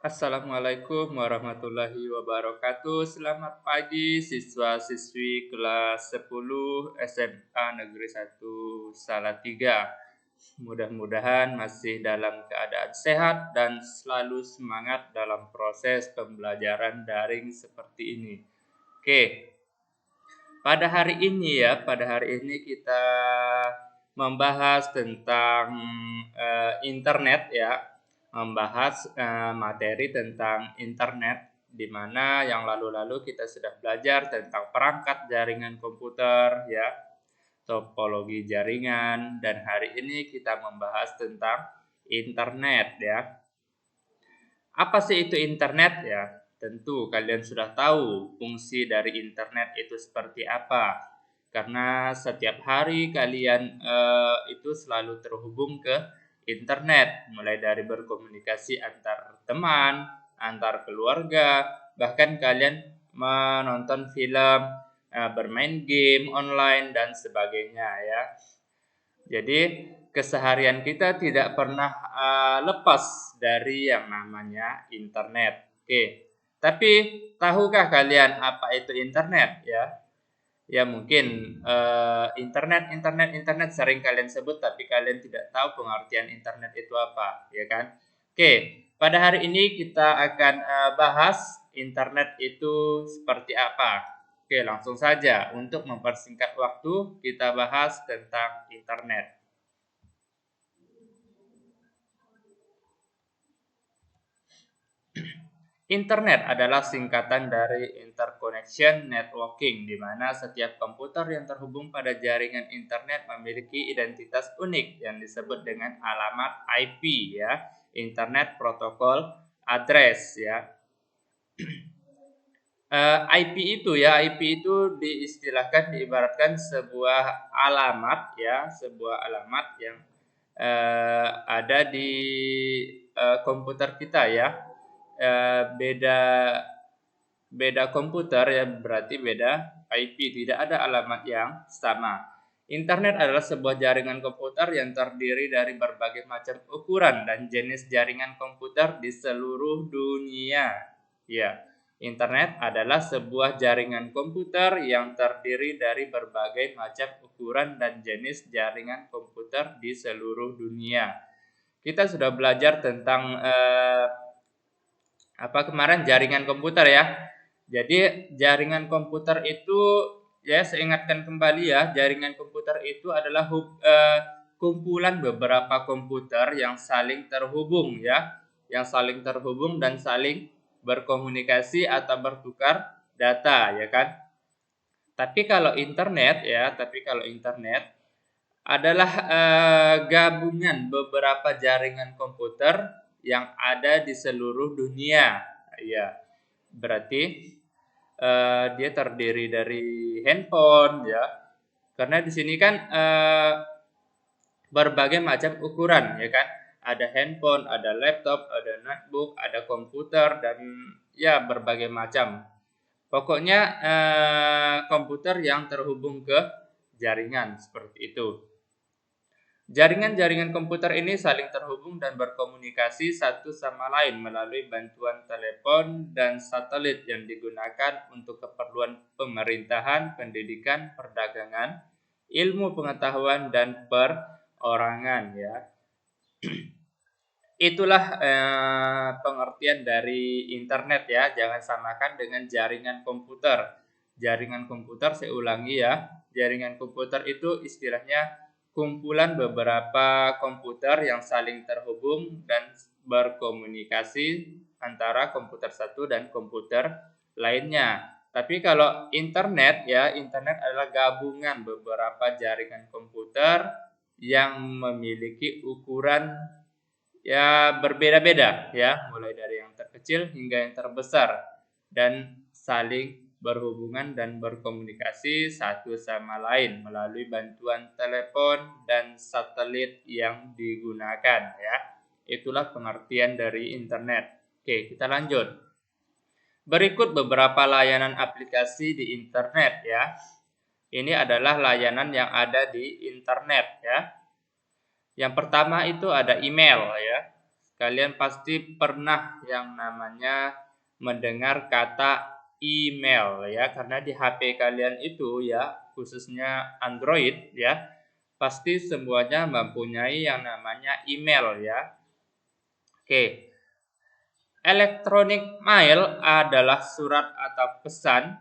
Assalamualaikum warahmatullahi wabarakatuh. Selamat pagi siswa-siswi kelas 10 SMA Negeri 1 Salatiga. Mudah-mudahan masih dalam keadaan sehat dan selalu semangat dalam proses pembelajaran daring seperti ini. Oke, pada hari ini kita membahas tentang internet ya. Membahas materi tentang internet, di mana yang lalu-lalu kita sudah belajar tentang perangkat jaringan komputer ya, topologi jaringan, dan hari ini kita membahas tentang internet ya. Apa sih itu internet ya? Tentu kalian sudah tahu fungsi dari internet itu seperti apa. Karena setiap hari kalian itu selalu terhubung ke internet, mulai dari berkomunikasi antar teman, antar keluarga, bahkan kalian menonton film, bermain game online dan sebagainya ya. Jadi keseharian kita tidak pernah lepas dari yang namanya internet. Oke. Tapi tahukah kalian apa itu internet ya? Ya mungkin internet sering kalian sebut, tapi kalian tidak tahu pengertian internet itu apa, ya kan? Oke, pada hari ini kita akan bahas internet itu seperti apa. Oke, langsung saja untuk mempersingkat waktu kita bahas tentang internet. Internet adalah singkatan dari Interconnection Networking, di mana setiap komputer yang terhubung pada jaringan internet memiliki identitas unik yang disebut dengan alamat IP ya, Internet Protocol Address ya. IP itu diibaratkan sebuah alamat ya, sebuah alamat yang ada di komputer kita ya. Beda komputer ya, berarti beda IP, tidak ada alamat yang sama. Internet adalah sebuah jaringan komputer yang terdiri dari berbagai macam ukuran dan jenis jaringan komputer di seluruh dunia. Ya, internet adalah sebuah jaringan komputer yang terdiri dari berbagai macam ukuran dan jenis jaringan komputer di seluruh dunia. Kita sudah belajar tentang kemarin jaringan komputer ya. Jadi jaringan komputer itu ya, saya ingatkan kembali ya, jaringan komputer itu adalah kumpulan beberapa komputer yang saling terhubung ya, yang saling terhubung dan saling berkomunikasi atau bertukar data ya kan. Tapi kalau internet adalah gabungan beberapa jaringan komputer yang ada di seluruh dunia. Ya, berarti dia terdiri dari handphone ya. Karena di sini kan berbagai macam ukuran ya kan. Ada handphone, ada laptop, ada notebook, ada komputer dan ya berbagai macam. Pokoknya komputer yang terhubung ke jaringan seperti itu. Jaringan-jaringan komputer ini saling terhubung dan berkomunikasi satu sama lain melalui bantuan telepon dan satelit yang digunakan untuk keperluan pemerintahan, pendidikan, perdagangan, ilmu pengetahuan, dan perorangan ya. Itulah pengertian dari internet ya. Jangan samakan dengan jaringan komputer. Jaringan komputer, saya ulangi ya, jaringan komputer itu istilahnya kumpulan beberapa komputer yang saling terhubung dan berkomunikasi antara komputer satu dan komputer lainnya. Tapi kalau internet ya, internet adalah gabungan beberapa jaringan komputer yang memiliki ukuran ya berbeda-beda ya, mulai dari yang terkecil hingga yang terbesar, dan saling berhubungan dan berkomunikasi satu sama lain melalui bantuan telepon dan satelit yang digunakan ya. Itulah pengertian dari internet. Oke, kita lanjut. Berikut beberapa layanan aplikasi di internet ya. Ini adalah layanan yang ada di internet ya. Yang pertama itu ada email ya. kalian pasti pernah yang namanya mendengar kata email ya, karena di HP kalian itu ya, khususnya Android ya, pasti semuanya mempunyai yang namanya email ya. Oke. Electronic mail adalah surat atau pesan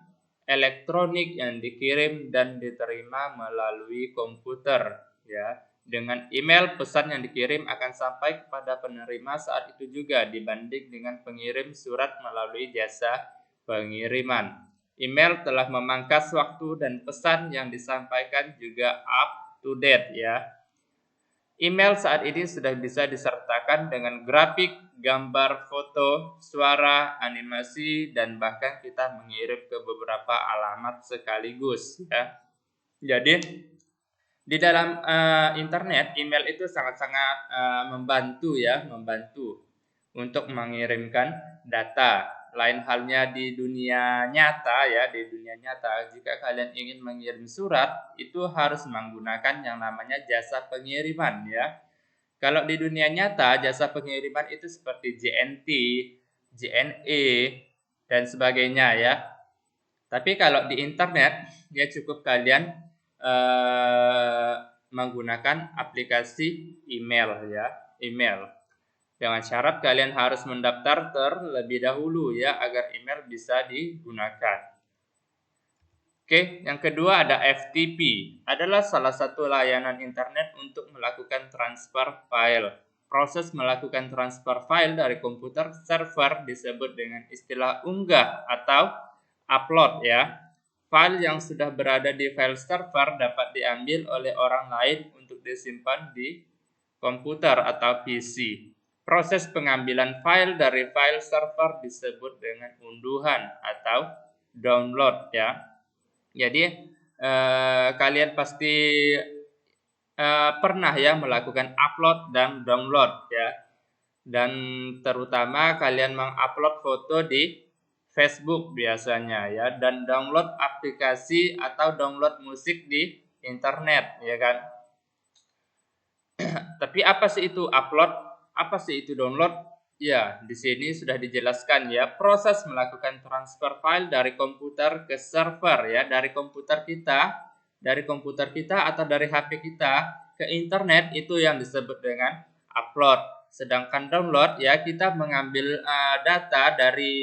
elektronik yang dikirim dan diterima melalui komputer ya. Dengan email, pesan yang dikirim akan sampai kepada penerima saat itu juga dibanding dengan pengirim surat melalui jasa pengiriman. Email telah memangkas waktu dan pesan yang disampaikan juga up to date ya. Email saat ini sudah bisa disertakan dengan grafik, gambar, foto, suara, animasi, dan bahkan kita mengirim ke beberapa alamat sekaligus ya. Jadi di dalam internet, email itu sangat-sangat membantu ya, membantu untuk mengirimkan data. Lain halnya di dunia nyata ya, di dunia nyata jika kalian ingin mengirim surat itu harus menggunakan yang namanya jasa pengiriman ya. Kalau di dunia nyata jasa pengiriman itu seperti JNT, JNE dan sebagainya ya. Tapi kalau di internet ya cukup kalian menggunakan aplikasi email ya, email. Dengan syarat kalian harus mendaftar terlebih dahulu ya agar email bisa digunakan. Oke, yang kedua ada FTP. Adalah salah satu layanan internet untuk melakukan transfer file. Proses melakukan transfer file dari komputer ke server disebut dengan istilah unggah atau upload ya. File yang sudah berada di file server dapat diambil oleh orang lain untuk disimpan di komputer atau PC. Proses pengambilan file dari file server disebut dengan unduhan atau download ya. Jadi kalian pasti pernah ya melakukan upload dan download ya. Dan terutama kalian mengupload foto di Facebook biasanya ya, dan download aplikasi atau download musik di internet ya kan. Tapi apa sih itu upload? Apa sih itu download? Ya, di sini sudah dijelaskan ya, proses melakukan transfer file dari komputer ke server ya, dari komputer kita atau dari HP kita ke internet itu yang disebut dengan upload. Sedangkan download ya, kita mengambil data dari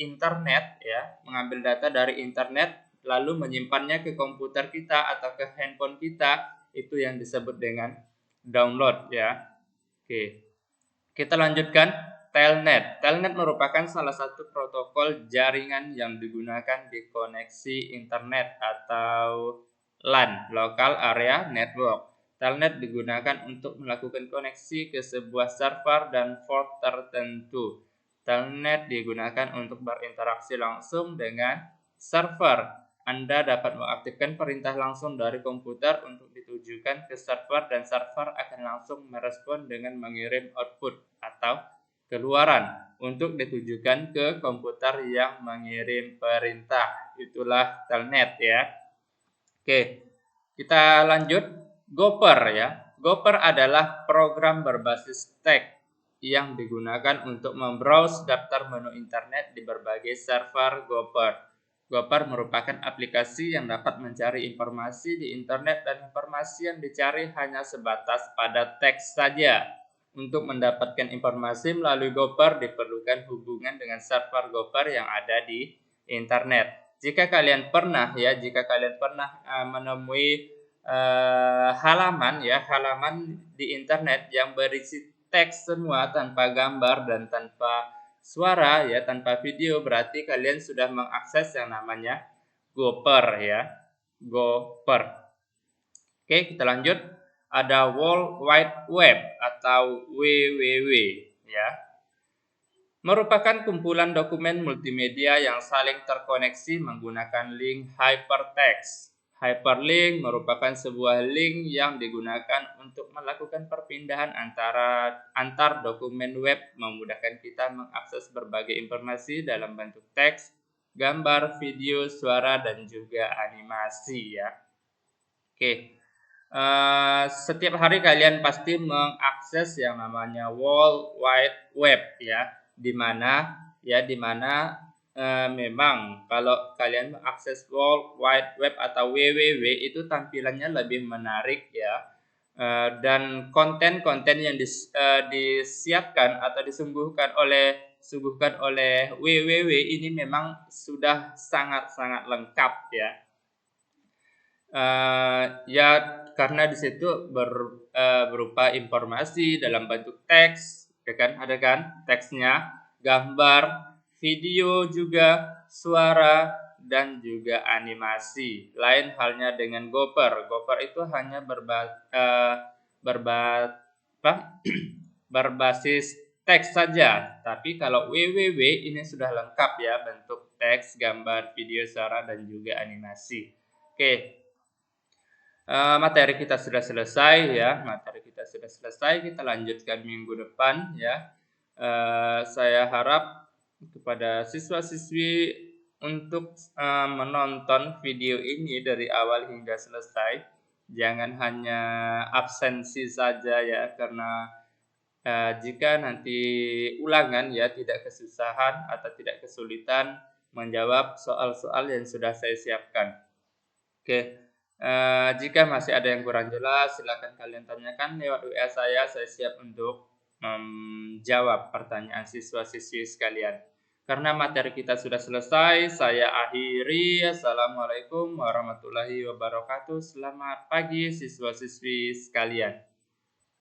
internet ya, mengambil data dari internet lalu menyimpannya ke komputer kita atau ke handphone kita, itu yang disebut dengan download ya. Oke. Kita lanjutkan. Telnet. Telnet merupakan salah satu protokol jaringan yang digunakan di koneksi internet atau LAN, Local Area Network. Telnet digunakan untuk melakukan koneksi ke sebuah server dan port tertentu. Telnet digunakan untuk berinteraksi langsung dengan server. Anda dapat mengaktifkan perintah langsung dari komputer untuk ditujukan ke server dan server akan langsung merespon dengan mengirim output atau keluaran untuk ditujukan ke komputer yang mengirim perintah. Itulah telnet ya. Oke, kita lanjut. Gopher ya. Gopher adalah program berbasis teks yang digunakan untuk membrowse daftar menu internet di berbagai server Gopher. Gopher merupakan aplikasi yang dapat mencari informasi di internet dan informasi yang dicari hanya sebatas pada teks saja. Untuk mendapatkan informasi melalui Gopher diperlukan hubungan dengan server Gopher yang ada di internet. Jika kalian pernah menemui halaman di internet yang berisi teks semua tanpa gambar dan tanpa suara ya, tanpa video, berarti kalian sudah mengakses yang namanya Gopher ya. Gopher. Oke, kita lanjut. Ada World Wide Web atau WWW ya. Merupakan kumpulan dokumen multimedia yang saling terkoneksi menggunakan link hypertext. Hyperlink merupakan sebuah link yang digunakan untuk melakukan perpindahan antar dokumen web, memudahkan kita mengakses berbagai informasi dalam bentuk teks, gambar, video, suara, dan juga animasi ya. Oke. Setiap hari kalian pasti mengakses yang namanya World Wide Web ya, di mana memang kalau kalian mengakses World Wide Web atau WWW itu tampilannya lebih menarik ya. Dan konten-konten yang disiapkan atau disuguhkan oleh WWW ini memang sudah sangat-sangat lengkap ya. Ya karena di situ berupa informasi dalam bentuk teks, ya kan, ada kan teksnya, gambar, video juga, suara dan juga animasi. Lain halnya dengan Gopher. Gopher itu hanya berbasis teks saja. Tapi kalau WWW ini sudah lengkap ya, bentuk teks, gambar, video, suara dan juga animasi. Oke. Materi kita sudah selesai ya, kita lanjutkan minggu depan ya. Saya harap kepada siswa-siswi untuk menonton video ini dari awal hingga selesai, jangan hanya absensi saja ya, karena jika nanti ulangan ya tidak kesusahan atau tidak kesulitan menjawab soal-soal yang sudah saya siapkan. Oke. Jika masih ada yang kurang jelas, silakan kalian tanyakan lewat WA saya siap untuk menjawab pertanyaan siswa-siswi sekalian. Karena materi kita sudah selesai, saya akhiri. Assalamualaikum warahmatullahi wabarakatuh. Selamat pagi siswa-siswi sekalian.